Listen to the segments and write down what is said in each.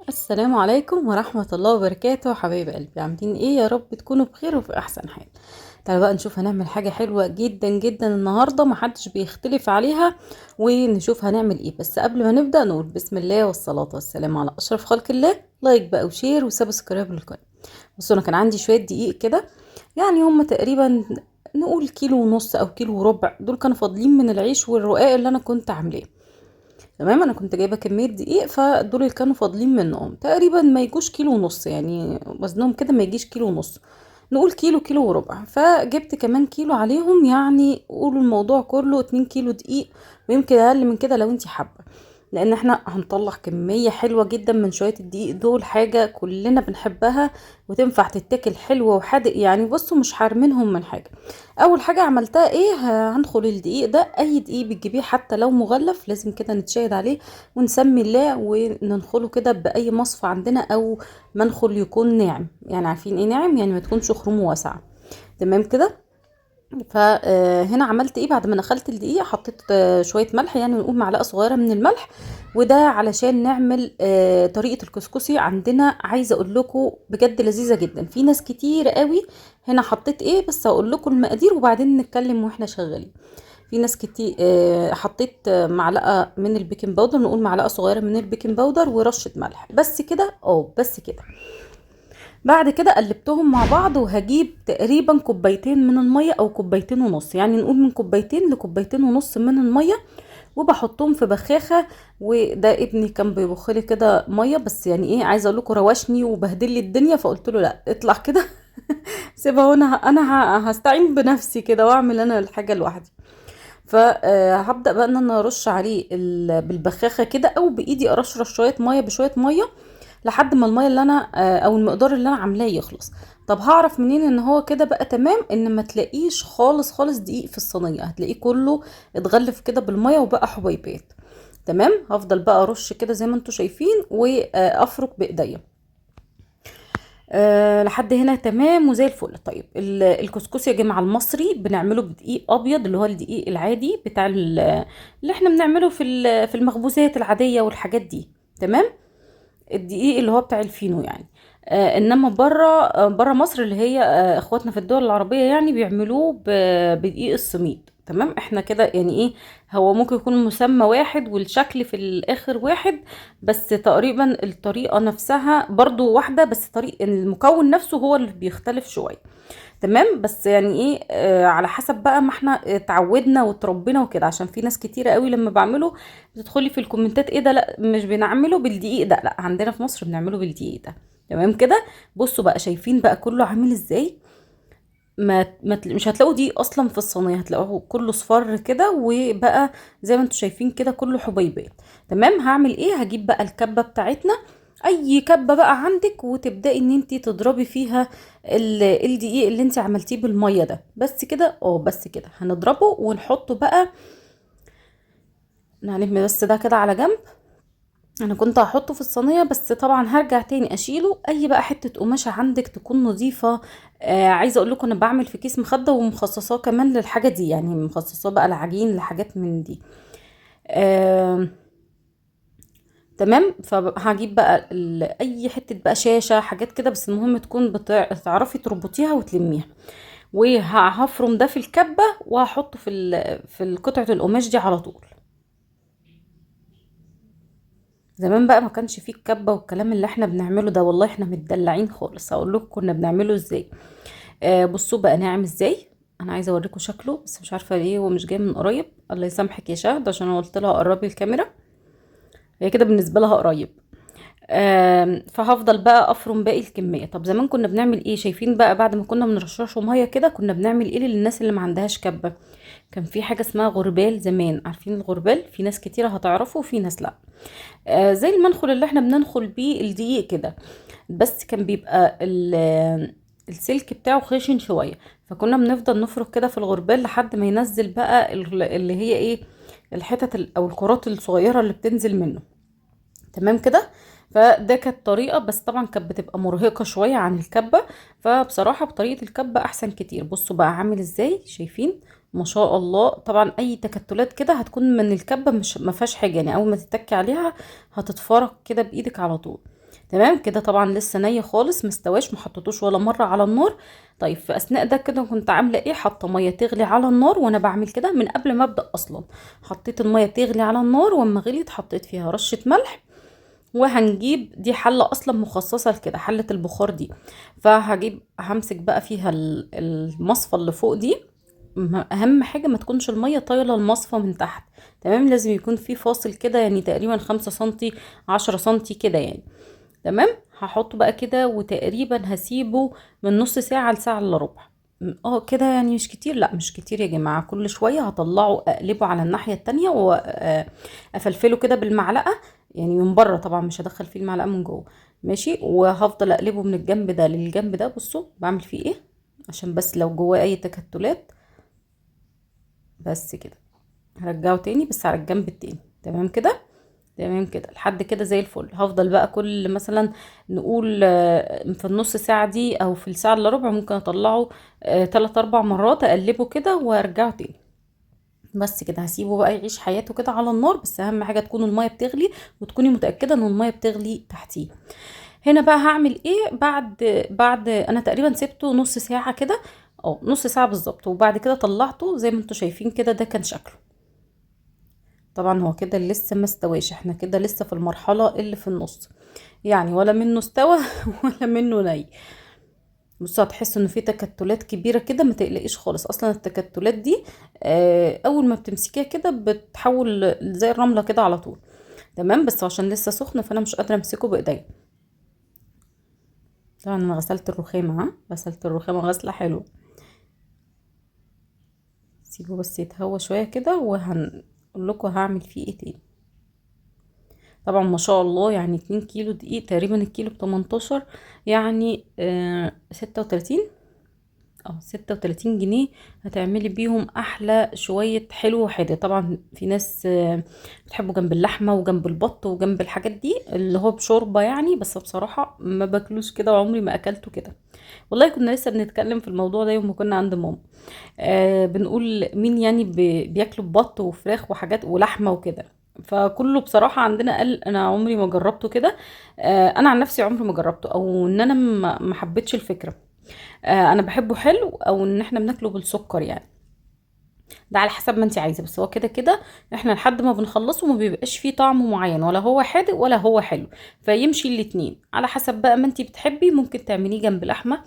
السلام عليكم ورحمة الله وبركاته، حبايب قلبي، عاملين ايه؟ يا رب تكونوا بخير وفي احسن حال. تعالوا بقى نشوف هنعمل حاجة حلوة جدا جدا النهاردة محدش بيختلف عليها، ونشوف هنعمل ايه. بس قبل ما نبدأ نقول بسم الله والصلاة والسلام على اشرف خلق الله. لايك بقى وشير وسبسكرايب للقناة. بصوا، انا كان عندي شوية دقيق كده، يعني هم تقريبا نقول كيلو ونص او كيلو وربع، دول كانوا فاضلين من العيش والرقاق اللي انا كنت عاملاه. تمام، انا كنت جايبه كميه دقيق، فدول اللي كانوا فاضلين منهم تقريبا ما يجوش كيلو ونص، يعني وزنهم كده ما يجيش كيلو ونص، نقول كيلو كيلو وربع. فجبت كمان كيلو عليهم، يعني قولوا الموضوع كله 2 كيلو دقيق، ويمكن اقل من كده لو انتي حابه، لان احنا هنطلع كميه حلوه جدا من شويه الدقيق دول، حاجه كلنا بنحبها وتنفع تتاكل حلوه وحادق. يعني بصوا، مش حارمينهم من حاجه. اول حاجه عملتها ايه؟ هنخل الدقيق ده، اي دقيق بتجيبيه حتى لو مغلف لازم كده نتشاهد عليه ونسمي الله، وننخله كده باي مصفى عندنا، او منخل يكون ناعم. يعني عارفين ايه ناعم؟ يعني ما تكونش خرومه واسعه. تمام كده. فهنا عملت ايه؟ بعد ما نخلت الدقيق حطيت شويه ملح، يعني نقول معلقه صغيره من الملح، وده علشان نعمل طريقه الكسكسي عندنا. عايزه اقول لكم بجد لذيذه جدا، في ناس كتير قوي. هنا حطيت ايه؟ بس هقول لكم المقادير وبعدين نتكلم واحنا شغالين. في ناس كتير حطيت معلقه من البيكنج باودر، نقول معلقه صغيره من البيكنج باودر ورشه ملح، بس كده. بس كده. بعد كده قلبتهم مع بعض، وهجيب تقريبا كوبايتين من المية او كوبايتين ونص، يعني نقول من كوبايتين لكوبايتين ونص من المية، وبحطهم في بخاخة. وده ابني كان بيبخلي كده مية، بس يعني ايه، عايزه اقول لكم روشني وبهدل لي الدنيا، فقلت له لا اطلع كده. سيبها، وانا هستعين بنفسي كده واعمل انا الحاجة لوحدي. فهبدأ بقى ان انا ارش عليه بالبخاخة كده، او بايدي ارشرش شوية مية بشوية مية، لحد ما المية اللي انا او المقدار اللي انا عاملاه يخلص. طب هعرف منين ان هو كده بقى تمام؟ ان ما تلاقيش خالص خالص دقيق في الصينية، هتلاقيه كله اتغلف كده بالمية وبقى حبيبات. تمام، هفضل بقى ارش كده زي ما انتوا شايفين، وافرك بايديا لحد هنا تمام وزي الفل. طيب الكسكسي يا جماعه المصري بنعمله بدقيق ابيض، اللي هو الدقيق العادي بتاع اللي احنا بنعمله في المخبوزات العاديه والحاجات دي. تمام، الدقيق اللي هو بتاع الفينو يعني. انما بره مصر، اللي هي اخواتنا في الدول العربيه، يعني بيعملوه بدقيق السميد. تمام، احنا كده يعني ايه، هو ممكن يكون مسمى واحد والشكل في الاخر واحد، بس تقريبا الطريقه نفسها برضو واحده، بس طريق المكون نفسه هو اللي بيختلف شويه. تمام، بس يعني ايه، على حسب بقى ما احنا اتعودنا وتربينا وكده، عشان في ناس كتيرة قوي لما بعمله بتدخلي في الكومنتات ايه ده، لا مش بنعمله بالدقيق ده، لا عندنا في مصر بنعمله بالدقيق ده. تمام كده. بصوا بقى، شايفين بقى كله عامل ازاي؟ مش هتلاقوا دي اصلا في الصينيه، هتلاقوه كله صفر كده، وبقى زي ما انتوا شايفين كده كله حبيبات. تمام، هعمل ايه؟ هجيب بقى الكبه بتاعتنا، اي كبه بقى عندك، وتبداي ان انت تضربي فيها الدقيق اللي انت عملتيه بالميه ده. بس كده، بس كده هنضربه ونحطه بقى. نلم بس ده كده على جنب. انا كنت هحطه في الصينيه، بس طبعا هرجع تاني اشيله. اي بقى حته قماشه عندك تكون نظيفه. عايزه اقول لكم انا بعمل في كيس مخده ومخصصاه كمان للحاجه دي، يعني مخصصاه بقى العجين لحاجات من دي. آه تمام، فهجيب بقى اي حته بقى شاشه حاجات كده، بس المهم تكون تعرفي تربطيها وتلميها. وهفرم ده في الكبه، وهحطه في قطعه القماش دي على طول. زمان بقى ما كانش فيه الكبة والكلام اللي احنا بنعمله ده، والله احنا متدلعين خالص. هقول لكم كنا بنعمله ازاي. بصوا بقى ناعم ازاي. انا عايزه اوريكم شكله، بس مش عارفه ليه هو مش جاي من قريب. الله يسامحك يا شهد، عشان انا قلت لها قربي الكاميرا، هي كده بالنسبه لها قريب. فهفضل بقى افرم باقي الكميه. طب زمان كنا بنعمل ايه؟ شايفين بقى بعد ما كنا بنرششه ميه كده، كنا بنعمل ايه للناس اللي ما عندهاش كبه؟ كان في حاجه اسمها غربال زمان. عارفين الغربال؟ في ناس كتيره هتعرفه وفي ناس لا. زي المنخل اللي احنا بننخل بيه الدقيق كده، بس كان بيبقى السلك بتاعه خشن شوية. فكنا بنفضل نفرك كده في الغربال لحد ما ينزل بقى اللي هي ايه، الحتت او الكرات الصغيرة اللي بتنزل منه. تمام كده. فده كانت طريقة، بس طبعا كانت بتبقى مرهقة شوية عن الكبة. فبصراحة بطريقة الكبة احسن كتير. بصوا بقى عامل ازاي، شايفين؟ ما شاء الله. طبعا اي تكتلات كده هتكون من الكبة، مش ما فيهاش حاجة، يعني اول ما تتكي عليها هتتفرك كده بايدك على طول. تمام كده. طبعا لسه ني خالص مستواش، ما حطيتوش ولا مره على النار. طيب في اثناء ده كده كنت عامله ايه، حاطه ميه تغلي على النار، وانا بعمل كده من قبل ما ابدا اصلا. حطيت الميه تغلي على النار، واما غليت حطيت فيها رشه ملح. وهنجيب دي حله اصلا مخصصه لكده، حله البخار دي. فهجيب همسك بقى فيها المصفى اللي فوق دي. اهم حاجه ما تكونش الميه طايله المصفى من تحت. تمام، لازم يكون في فاصل كده، يعني تقريبا 5 سنتي 10 سنتي كده يعني. تمام، هحطه بقى كده وتقريبا هسيبه من نص ساعة لساعة الا ربع. كده يعني مش كتير، لا مش كتير يا جماعة. كل شوية هطلعه اقلبه على الناحية التانية وافلفله كده بالمعلقة. يعني من بره طبعا، مش هدخل فيه المعلقة من جوه. ماشي، وهفضل اقلبه من الجنب ده للجنب ده. بصوا بعمل فيه ايه، عشان بس لو جواه اي تكتلات. بس كده هرجعه تاني بس على الجنب التاني. تمام كده. تمام كده لحد كده زي الفل. هفضل بقى كل مثلا نقول في النص ساعة دي او في الساعة الا ربع ممكن اطلعه 3 4 مرات، اقلبه كده وارجعه تاني. بس كده هسيبه بقى يعيش حياته كده على النار. بس اهم حاجة تكون المية بتغلي، وتكوني متأكدة ان المية بتغلي تحتيه. هنا بقى هعمل ايه بعد انا تقريبا سبته نص ساعة كده. اه نص ساعة بالظبط. وبعد كده طلعته زي ما انتوا شايفين كده، ده كان شكله. طبعا هو كده لسه ما استواش، احنا كده لسه في المرحلة اللي في النص. يعني ولا منه استوى ولا منه ني. بصوا هتحسوا ان في تكتلات كبيرة كده، ما تقلقيش خالص. اصلا التكتلات دي اول ما بتمسكيها كده بتحول زي الرملة كده على طول. تمام، بس عشان لسه سخن فانا مش قادرة امسكه بايديا. طبعا انا غسلت الرخامة، غسلت الرخامة غسلة حلوة. سيبه بس يتهوى شوية كده، وهنقول لكم هعمل فيه ايه تاني. طبعا ما شاء الله، يعني 2 كيلو دقيق تقريبا، الكيلو ب18. يعني 36. 36 جنيه. هتعملي بيهم احلى شوية حلو وحادق. طبعا في ناس بتحبه جنب اللحمة وجنب البط وجنب الحاجات دي اللي هو بشوربة يعني. بس بصراحة ما باكلوش كده، وعمري ما اكلته كده. والله كنا لسه بنتكلم في الموضوع ده يوم ما كنا عند ماما. بنقول مين يعني بياكلوا بط وفراخ وحاجات ولحمة وكده. فكله بصراحة عندنا قال انا عمري ما جربته كده. انا عن نفسي عمري ما جربته، او ان انا ما حبيتش الفكرة. انا بحبه حلو، او ان احنا بناكله بالسكر يعني. ده على حسب ما انت عايزه. بس هو كده كده احنا لحد ما بنخلصه ما بيبقاش فيه طعم معين، ولا هو حادق ولا هو حلو. فيمشي الاتنين على حسب بقى ما انت بتحبي. ممكن تعمليه جنب لحمه،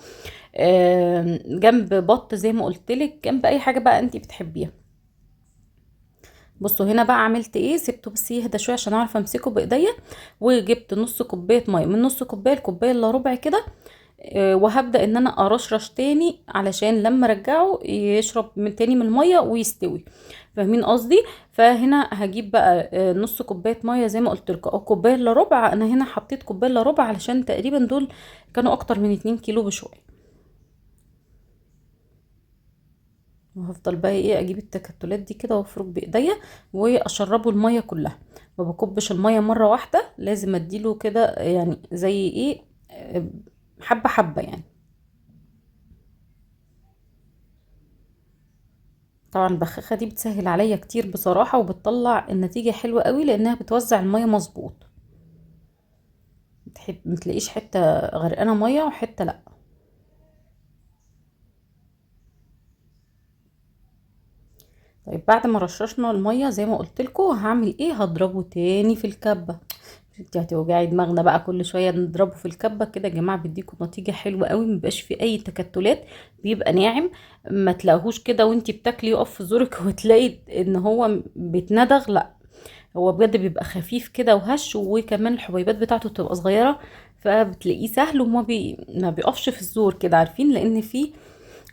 جنب بط زي ما قلت لك، جنب اي حاجه بقى انت بتحبيها. بصوا هنا بقى عملت ايه، سبته بس يهدى شويه عشان اعرف امسكه بايديا. وجبت نص كوبايه ميه، من نص كوبايه لكوبايه الا ربع كده. وهبدأ ان انا ارشرش تاني علشان لما ارجعه يشرب من تاني من المية ويستوي. فاهمين قصدي. فهنا هجيب بقى نص كوباية مية زي ما قلت لكم، او كوباية الا ربع. انا هنا حطيت كوباية الا ربع علشان تقريبا دول كانوا اكتر من 2 كيلو بشوية. وهفضل بقى ايه اجيب التكتلات دي كده وافرك بايديا واشربه المية كلها. ما بكبش المية مرة واحدة، لازم اديله كده يعني زي ايه، حبة حبة يعني. طبعا البخاخة دي بتسهل عليا كتير بصراحة، وبتطلع النتيجة حلوة قوي لانها بتوزع المية مظبوط. متلاقيش حتة غرقانة مية وحتة لا. طيب بعد ما رششنا المية زي ما قلت لكم هعمل ايه، هضربه تاني في الكبة. انت هتوجعي دماغنا بقى كل شويه نضربه في الكبه كده يا جماعه، بيديكم نتيجه حلوه قوي، مبيبقاش فيه اي تكتلات. بيبقى ناعم. ما تلاقوهوش كده وانتي بتاكلي يقف في زورك وتلاقي ان هو بيتندغ، لا. هو بجد بيبقى خفيف كده وهش، وكمان الحبيبات بتاعته بتبقى صغيره. فبتلاقيه سهل ما بيقفش في الزور كده، عارفين. لان فيه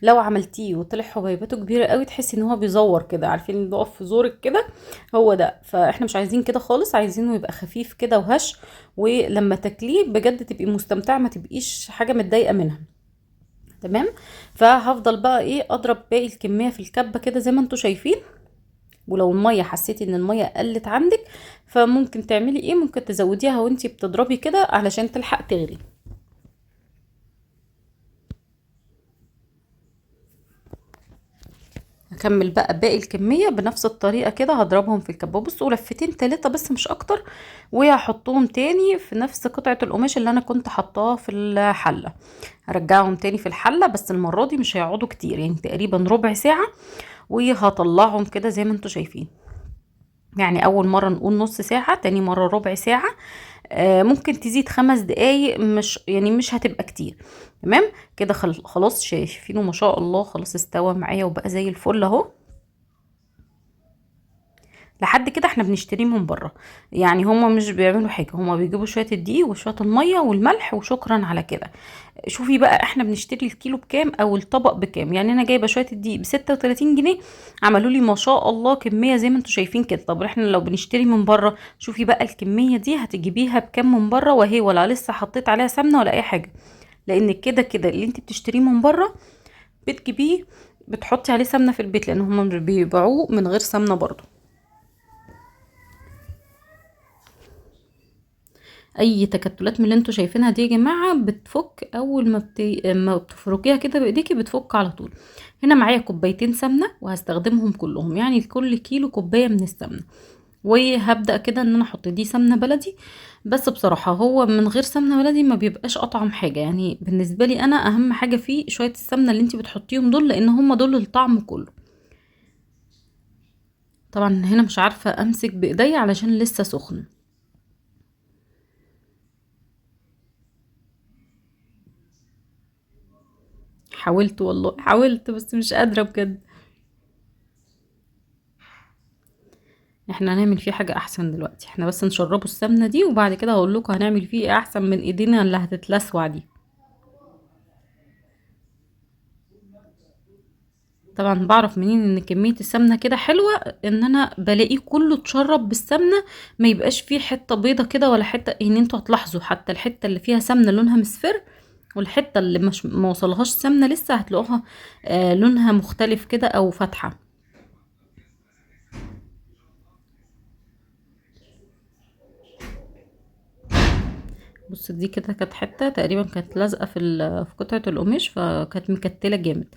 لو عملتيه وطلع حبيباته كبيره قوي تحسي ان هو بيزور كده، عارفين اللي بيقف في زورك كده. هو ده. فاحنا مش عايزين كده خالص، عايزينه يبقى خفيف كده وهش. ولما تاكليه بجد تبقي مستمتعه، ما تبقيش حاجه متضايقه منها. تمام. فهفضل بقى ايه اضرب باقي الكميه في الكبه كده زي ما انتوا شايفين. ولو الميه حسيتي ان الميه قلت عندك، فممكن تعملي ايه، ممكن تزوديها وانتي بتضربي كده علشان تلحق تغلي. هكمل بقى باقي الكميه بنفس الطريقه كده، هضربهم في الكبه بصوا لفتين 3 بس مش اكتر، وهحطهم تاني في نفس قطعه القماش اللي انا كنت حطاها في الحله. هرجعهم تاني في الحله، بس المره دي مش هيقعدوا كتير، يعني تقريبا ربع ساعه، وهطلعهم كده زي ما انتوا شايفين. يعني اول مره نقول نص ساعه، تاني مره ربع ساعه، ممكن تزيد 5 دقايق، مش يعني مش هتبقى كتير. تمام كده خلاص شايفينه ما شاء الله، خلاص استوى معايا وبقى زي الفل اهو. لحد كده احنا بنشتريه من بره، يعني هما مش بيعملوا حاجه، هما بيجيبوا شويه الدقيق وشويه الميه والملح وشكرا على كده. شوفي بقى احنا بنشتري الكيلو بكام او الطبق بكام، يعني انا جايبه شويه الدقيق ب 36 جنيه، عملوا لي ما شاء الله كميه زي ما انتوا شايفين كده. طب احنا لو بنشتري من بره، شوفي بقى الكميه دي هتجيبيها بكام من بره، وهي ولا لسه حطيت عليها سمنه ولا اي حاجه، لان كده كده اللي انت بتشتريه من بره بتجيبيه بتحطي عليه سمنه في البيت، لان هم بيبيعوه من غير سمنه برضو. اي تكتلات من اللي انتوا شايفينها دي يا جماعه بتفك اول ما بتفركيها كده بايديكي، بتفك على طول. هنا معايا كوبايتين سمنه وهستخدمهم كلهم، يعني لكل كيلو كوبايه من السمنه. وهبدا كده ان انا احط دي سمنه بلدي، بس بصراحه هو من غير سمنه بلدي ما بيبقاش اطعم حاجه، يعني بالنسبه لي انا اهم حاجه فيه شويه السمنه اللي انت بتحطيهم دول، لان هم دول الطعم كله. طبعا هنا مش عارفه امسك بايدي علشان لسه سخن. حاولت والله حاولت، بس مش قادره بجد. احنا هنعمل فيه حاجة احسن دلوقتي، احنا بس نشربه السمنة دي، وبعد كده هقول لكم هنعمل فيه ايه احسن من ايدينا اللي هتتلسوع دي. طبعا بعرف منين ان كمية السمنة كده حلوة، ان انا بلاقيه كله اتشرب بالسمنة، ما يبقاش فيه حتة بيضة كده ولا حتة، ان انتوا هتلاحظوا حتى الحتة اللي فيها سمنة لونها مصفر، والحتة اللي مش ما وصلهاش سمنة لسه هتلاقوها لونها مختلف كده او فاتحة. بص دي كده كانت حتة تقريبا كانت لازقة في قطعة القماش، فكانت مكتلة جامد.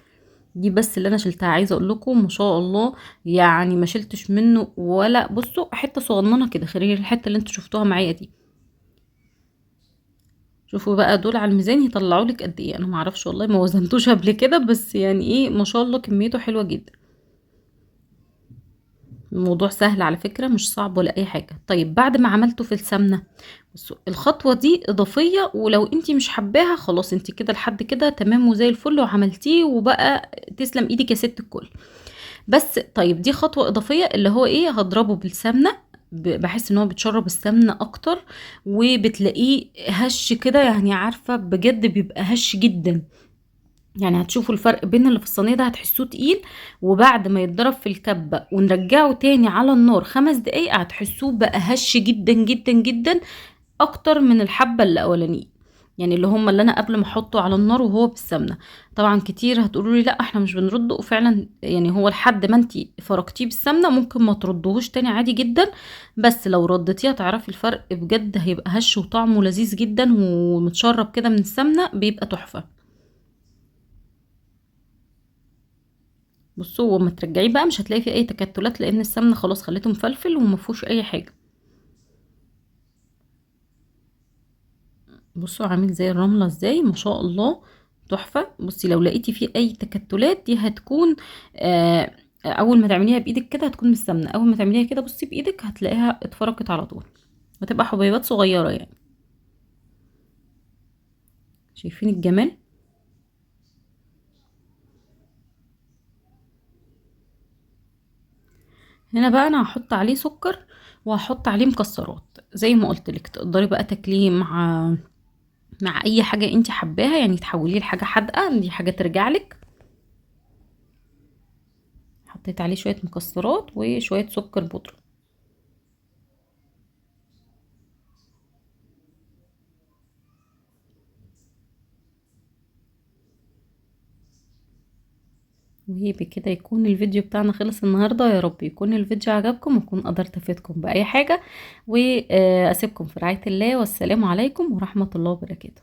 دي بس اللي انا شلتها، عايزه اقول لكم ما شاء الله، يعني ما شلتش منه ولا بصوا حته صغننه كده، غير الحته اللي انتوا شفتوها معايا دي. شوفوا بقى دول على الميزان يطلعوا لك قد ايه، انا ما اعرفش والله ما وزنتوش قبل كده، بس يعني ايه ما شاء الله كميته حلوه جدا. الموضوع سهل على فكرة، مش صعب ولا اي حاجة. طيب بعد ما عملته في السمنة، بصوا الخطوة دي اضافية، ولو انتي مش حباها خلاص انتي كده لحد كده تمام وزي الفل وعملتيه وبقى تسلم ايدك يا ست الكل. بس طيب دي خطوة اضافية، اللي هو ايه هضربه بالسمنة، بحس ان هو بتشرب السمنة اكتر، وبتلاقيه هش كده، يعني عارفة بجد بيبقى هش جدا. يعني هتشوفوا الفرق بين اللي في الصينية ده هتحسوه تقيل، وبعد ما يتضرب في الكبة ونرجعه تاني على النار 5 دقايق هتحسوه بقى هش جدا جدا جدا، اكتر من الحبة الاولانية، يعني اللي هم اللي انا قبل ما احطه على النار وهو بالسمنة. طبعا كتير هتقولوا لي لا احنا مش بنرده، وفعلا يعني هو لحد ما انتي فرقتيه بالسمنة ممكن ما تردهوش تاني عادي جدا، بس لو ردتيه هتعرفي الفرق بجد، هيبقى هش وطعمه لذيذ جدا ومتشرب كده من السمنة، بيبقى تحفة. بصوا وما ترجعيه بقى مش هتلاقي فيه اي تكتلات، لان السمنه خلاص خليته مفلفل وما فيهوش اي حاجه. بصوا عامل زي الرمله ازاي ما شاء الله، تحفه. بصي لو لقيتي فيه اي تكتلات دي هتكون اول ما تعمليها بايدك كده هتكون من السمنه، اول ما تعمليها كده بصي بايدك هتلاقيها اتفركت على طول، هتبقى حبيبات صغيره يعني. شايفين الجمال؟ هنا بقى انا هحط عليه سكر، وهحط عليه مكسرات زي ما قلت لك، تقدري بقى تاكليه مع اي حاجه انت حباها، يعني تحوليه لحاجه حادقه، دي حاجه ترجع لك. حطيت عليه شويه مكسرات وشويه سكر بودره. وبكده يكون الفيديو بتاعنا خلص النهارده، يا رب يكون الفيديو عجبكم وكون قدرت افيدكم باي حاجه، واسيبكم في رعايه الله، والسلام عليكم ورحمه الله وبركاته.